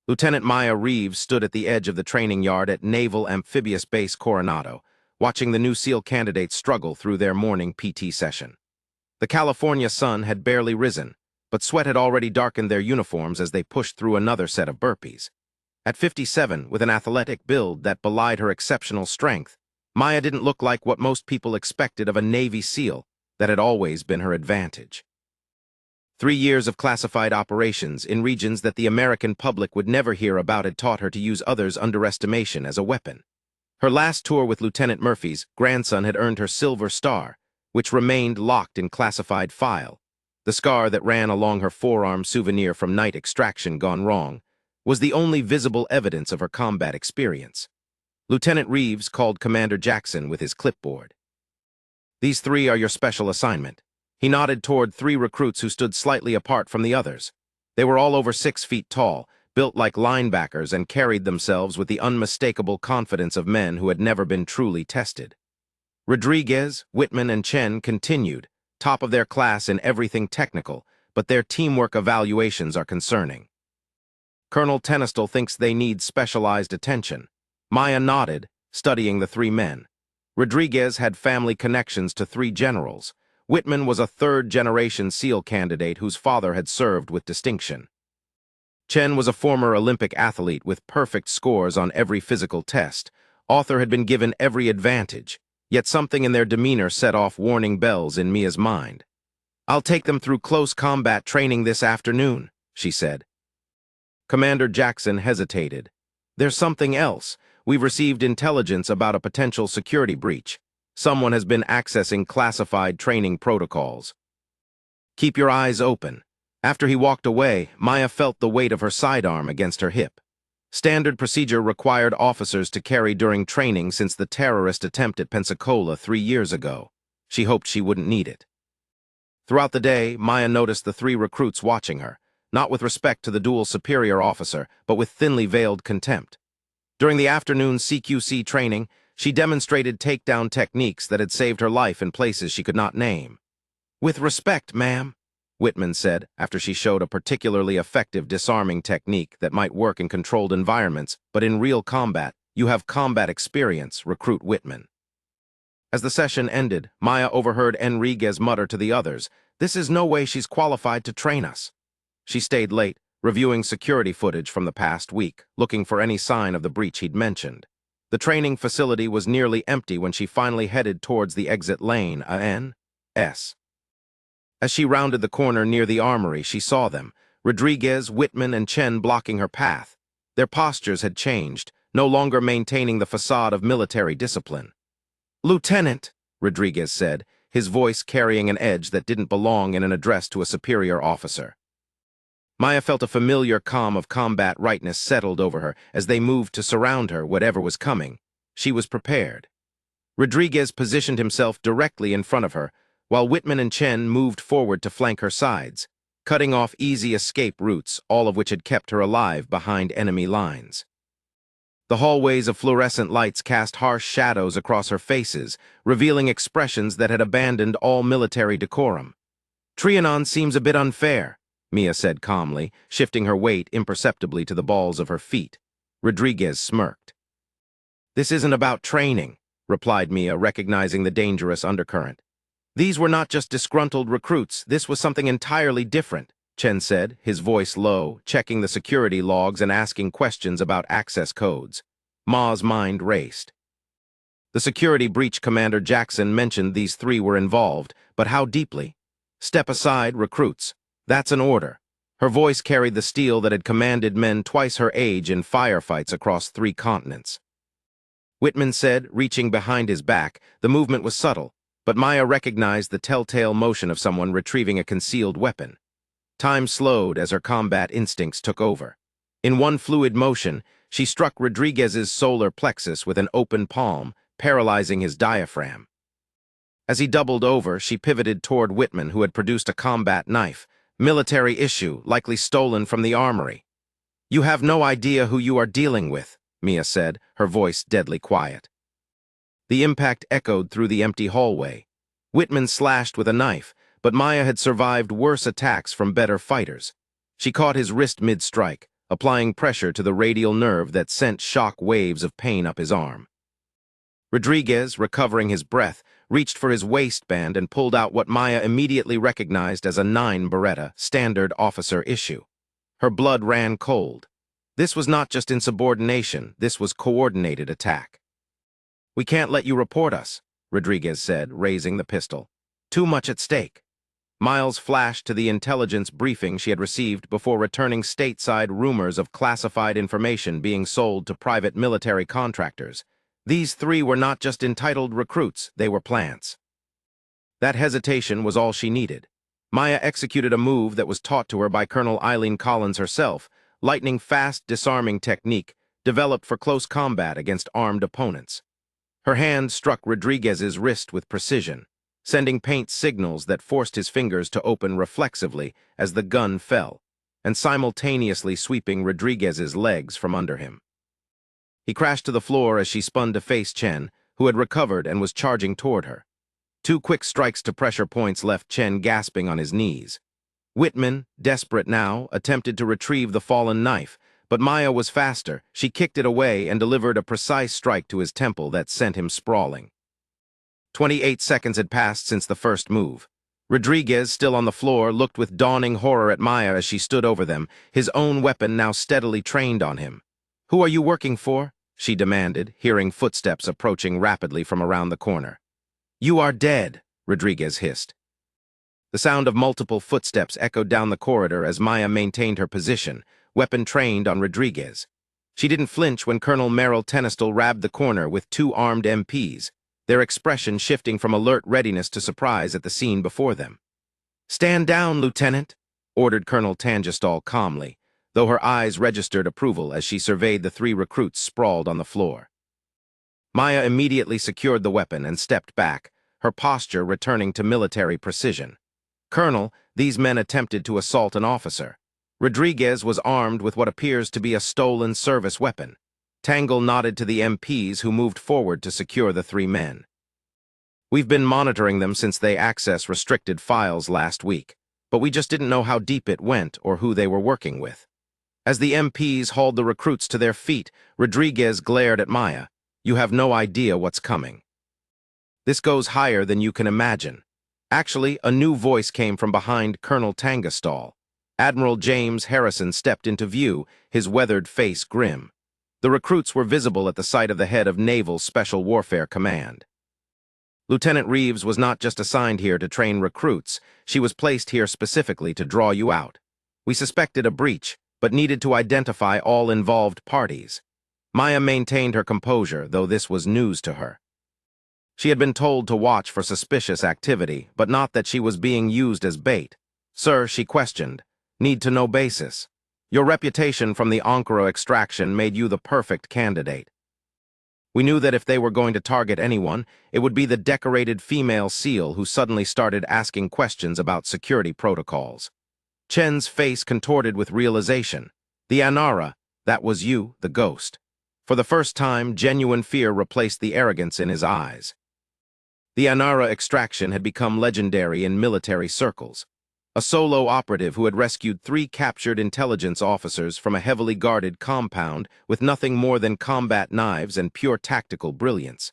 Lieutenant Maya Reeves stood at the edge of the training yard at Naval Amphibious Base Coronado, watching the new SEAL candidates struggle through their morning PT session. The California sun had barely risen, but sweat had already darkened their uniforms as they pushed through another set of burpees. At 57, with an athletic build that belied her exceptional strength, Maya didn't look like what most people expected of a Navy SEAL that had always been her advantage. 3 years of classified operations in regions that the American public would never hear about had taught her to use others' underestimation as a weapon. Her last tour with Lieutenant Murphy's grandson had earned her Silver Star, which remained locked in classified file. The scar that ran along her forearm, souvenir from night extraction gone wrong, was the only visible evidence of her combat experience. Lieutenant Reeves called Commander Jackson with his clipboard. "These 3 are your special assignment." He nodded toward 3 recruits who stood slightly apart from the others. They were all over 6 feet tall, built like linebackers, and carried themselves with the unmistakable confidence of men who had never been truly tested. Rodriguez, Whitman, and Chen continued, top of their class in everything technical, but their teamwork evaluations are concerning. Colonel Tennistel thinks they need specialized attention. Maya nodded, studying the 3 men. Rodriguez had family connections to 3 generals. Whitman was a 3rd-generation SEAL candidate whose father had served with distinction. Chen was a former Olympic athlete with perfect scores on every physical test. Arthur had been given every advantage, yet something in their demeanor set off warning bells in Mia's mind. "I'll take them through close combat training this afternoon," she said. Commander Jackson hesitated. "There's something else. We've received intelligence about a potential security breach. Someone has been accessing classified training protocols." "Keep your eyes open." After he walked away, Maya felt the weight of her sidearm against her hip. Standard procedure required officers to carry during training since the terrorist attempt at Pensacola 3 years ago. She hoped she wouldn't need it. Throughout the day, Maya noticed the 3 recruits watching her, not with respect to the dual superior officer, but with thinly veiled contempt. During the afternoon CQC training, she demonstrated takedown techniques that had saved her life in places she could not name. "With respect, ma'am," Whitman said after she showed a particularly effective disarming technique that might work in controlled environments, but in real combat, "you have combat experience, Recruit Whitman." As the session ended, Maya overheard Enriquez mutter to the others, "This is no way she's qualified to train us." She stayed late, reviewing security footage from the past week, looking for any sign of the breach he'd mentioned. The training facility was nearly empty when she finally headed towards the exit lane, A.N.S. As she rounded the corner near the armory, she saw them, Rodriguez, Whitman, and Chen blocking her path. Their postures had changed, no longer maintaining the facade of military discipline. "Lieutenant," Rodriguez said, his voice carrying an edge that didn't belong in an address to a superior officer. Maya felt a familiar calm of combat rightness settled over her as they moved to surround her, whatever was coming. She was prepared. Rodriguez positioned himself directly in front of her, while Whitman and Chen moved forward to flank her sides, cutting off easy escape routes, all of which had kept her alive behind enemy lines. The hallways of fluorescent lights cast harsh shadows across her faces, revealing expressions that had abandoned all military decorum. "Trianon seems a bit unfair," Mia said calmly, shifting her weight imperceptibly to the balls of her feet. Rodriguez smirked. "This isn't about training," replied Mia, recognizing the dangerous undercurrent. "These were not just disgruntled recruits, this was something entirely different," Chen said, his voice low, checking the security logs and asking questions about access codes. Ma's mind raced. The security breach Commander Jackson mentioned these 3 were involved, but how deeply? "Step aside, recruits. That's an order." Her voice carried the steel that had commanded men twice her age in firefights across 3 continents. Whitman said, reaching behind his back. The movement was subtle, but Maya recognized the telltale motion of someone retrieving a concealed weapon. Time slowed as her combat instincts took over. In one fluid motion, she struck Rodriguez's solar plexus with an open palm, paralyzing his diaphragm. As he doubled over, she pivoted toward Whitman, who had produced a combat knife. "Military issue, likely stolen from the armory." "You have no idea who you are dealing with," Mia said, her voice deadly quiet. The impact echoed through the empty hallway. Whitman slashed with a knife, but Maya had survived worse attacks from better fighters. She caught his wrist mid-strike, applying pressure to the radial nerve that sent shock waves of pain up his arm. Rodriguez, recovering his breath, reached for his waistband and pulled out what Maya immediately recognized as a 9 Beretta, standard officer issue. Her blood ran cold. This was not just insubordination, this was coordinated attack. "We can't let you report us," Rodriguez said, raising the pistol. "Too much at stake." Miles flashed to the intelligence briefing she had received before returning stateside rumors of classified information being sold to private military contractors. These 3 were not just entitled recruits, they were plants. That hesitation was all she needed. Maya executed a move that was taught to her by Colonel Eileen Collins herself, lightning-fast disarming technique developed for close combat against armed opponents. Her hand struck Rodriguez's wrist with precision, sending paint signals that forced his fingers to open reflexively as the gun fell, and simultaneously sweeping Rodriguez's legs from under him. He crashed to the floor as she spun to face Chen, who had recovered and was charging toward her. 2 quick strikes to pressure points left Chen gasping on his knees. Whitman, desperate now, attempted to retrieve the fallen knife, but Maya was faster. She kicked it away and delivered a precise strike to his temple that sent him sprawling. 28 seconds had passed since the first move. Rodriguez, still on the floor, looked with dawning horror at Maya as she stood over them, his own weapon now steadily trained on him. "Who are you working for?" she demanded, hearing footsteps approaching rapidly from around the corner. "You are dead," Rodriguez hissed. The sound of multiple footsteps echoed down the corridor as Maya maintained her position, weapon trained on Rodriguez. She didn't flinch when Colonel Merrill Tennistel rabbed the corner with 2 armed MPs, their expression shifting from alert readiness to surprise at the scene before them. "Stand down, Lieutenant," ordered Colonel Tangestal calmly, though her eyes registered approval as she surveyed the 3 recruits sprawled on the floor. Maya immediately secured the weapon and stepped back, her posture returning to military precision. "Colonel, these men attempted to assault an officer. Rodriguez was armed with what appears to be a stolen service weapon." Tangle nodded to the MPs who moved forward to secure the 3 men. "We've been monitoring them since they accessed restricted files last week, but we just didn't know how deep it went or who they were working with." As the MPs hauled the recruits to their feet, Rodriguez glared at Maya. "You have no idea what's coming. This goes higher than you can imagine." Actually, a new voice came from behind Colonel Tangestal. Admiral James Harrison stepped into view, his weathered face grim. The recruits were visible at the sight of the head of Naval Special Warfare Command. "Lieutenant Reeves was not just assigned here to train recruits, she was placed here specifically to draw you out. We suspected a breach, but needed to identify all involved parties." Maya maintained her composure, though this was news to her. She had been told to watch for suspicious activity, but not that she was being used as bait. "Sir," she questioned, "need to know basis. Your reputation from the Ankara extraction made you the perfect candidate. We knew that if they were going to target anyone, it would be the decorated female SEAL who suddenly started asking questions about security protocols." Chen's face contorted with realization. "The Anara, that was you, the ghost." For the first time, genuine fear replaced the arrogance in his eyes. The Anara extraction had become legendary in military circles. A solo operative who had rescued 3 captured intelligence officers from a heavily guarded compound with nothing more than combat knives and pure tactical brilliance.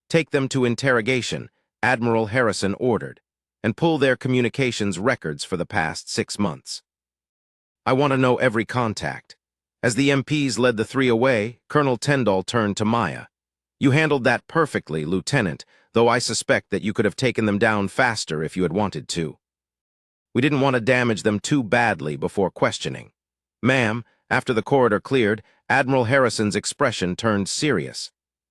"Take them to interrogation," Admiral Harrison ordered, "and pull their communications records for the past 6 months. I want to know every contact." As the MPs led the 3 away, Colonel Tyndall turned to Maya. "You handled that perfectly, Lieutenant, though I suspect that you could have taken them down faster if you had wanted to. We didn't want to damage them too badly before questioning." "Ma'am," after the corridor cleared, Admiral Harrison's expression turned serious.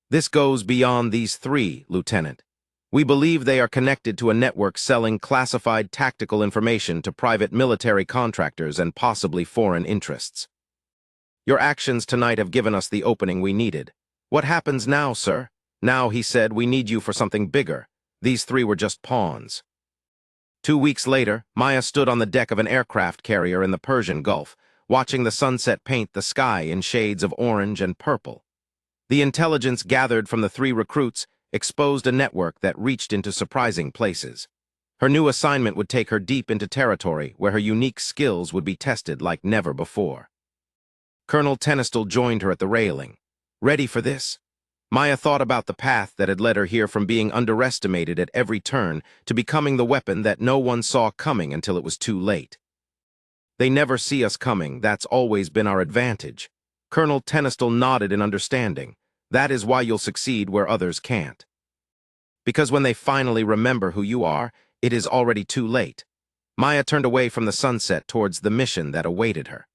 "This goes beyond these 3, Lieutenant. We believe they are connected to a network selling classified tactical information to private military contractors and possibly foreign interests. Your actions tonight have given us the opening we needed. What happens now, sir?" "Now," he said, "we need you for something bigger. These 3 were just pawns." 2 weeks later, Maya stood on the deck of an aircraft carrier in the Persian Gulf, watching the sunset paint the sky in shades of orange and purple. The intelligence gathered from the 3 recruits exposed a network that reached into surprising places. Her new assignment would take her deep into territory where her unique skills would be tested like never before. Colonel Tennistle joined her at the railing. Ready for this? Maya thought about the path that had led her here from being underestimated at every turn to becoming the weapon that no one saw coming until it was too late. They never see us coming. That's always been our advantage. Colonel Tennistle nodded in understanding. That is why you'll succeed where others can't. Because when they finally remember who you are, it is already too late. Maya turned away from the sunset towards the mission that awaited her.